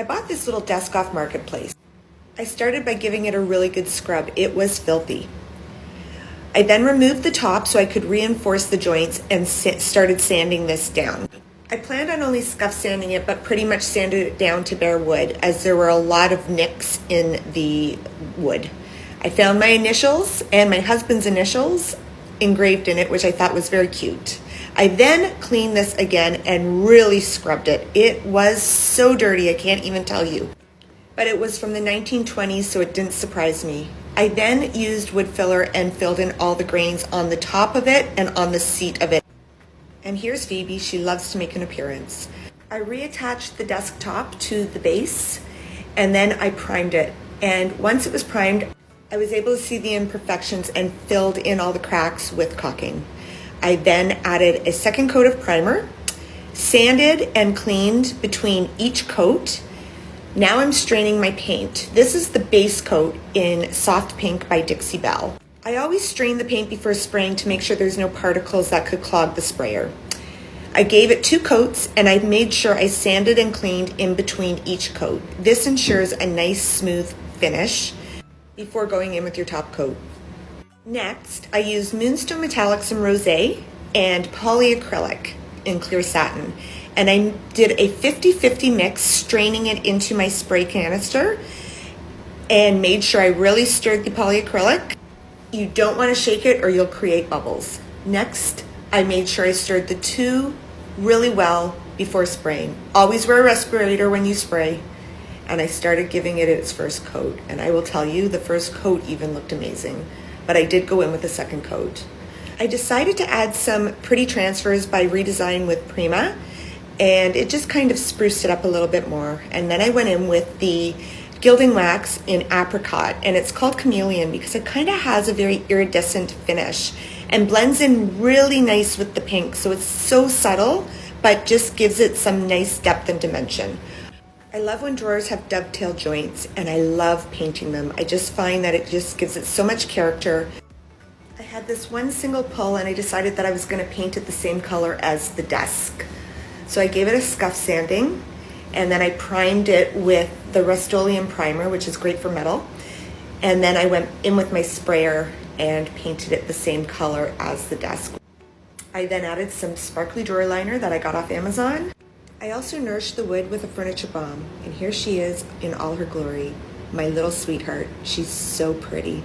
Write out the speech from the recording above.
I bought this little desk off Marketplace. I started by giving it a really good scrub. It was filthy. I then removed the top so I could reinforce the joints and started sanding this down. I planned on only scuff sanding it, but pretty much sanded it down to bare wood as there were a lot of nicks in the wood. I found my initials and my husband's initials engraved in it, which I thought was very cute. I then cleaned this again and really scrubbed it. It was so dirty, I can't even tell you. But it was from the 1920s, so it didn't surprise me. I then used wood filler and filled in all the grains on the top of it and on the seat of it. And here's Phoebe, she loves to make an appearance. I reattached the desktop to the base and then I primed it. And once it was primed, I was able to see the imperfections and filled in all the cracks with caulking. I then added a second coat of primer, sanded and cleaned between each coat. Now I'm straining my paint. This is the base coat in Soft Pink by Dixie Belle. I always strain the paint before spraying to make sure there's no particles that could clog the sprayer. I gave it 2 coats and I made sure I sanded and cleaned in between each coat. This ensures a nice smooth finish before going in with your top coat. Next, I used Moonstone Metallics in Rosay and Polyacrylic in clear satin. And I did a 50-50 mix, straining it into my spray canister and made sure I really stirred the polyacrylic. You don't want to shake it or you'll create bubbles. Next, I made sure I stirred the 2 really well before spraying. Always wear a respirator when you spray. And I started giving it its first coat. And I will tell you, the first coat even looked amazing. But I did go in with a second coat. I decided to add some pretty transfers by Redesign with Prima, and it just kind of spruced it up a little bit more. And then I went in with the Gilding wax in Apricot, and it's called Chameleon because it kind of has a very iridescent finish and blends in really nice with the pink. So it's so subtle, but just gives it some nice depth and dimension. I love when drawers have dovetail joints, and I love painting them. I just find that it just gives it so much character. I had this one single pull and I decided that I was going to paint it the same color as the desk. So I gave it a scuff sanding and then I primed it with the Rust-Oleum primer, which is great for metal. And then I went in with my sprayer and painted it the same color as the desk. I then added some sparkly drawer liner that I got off Amazon. I also nourished the wood with a furniture balm, and here she is in all her glory, my little sweetheart. She's so pretty.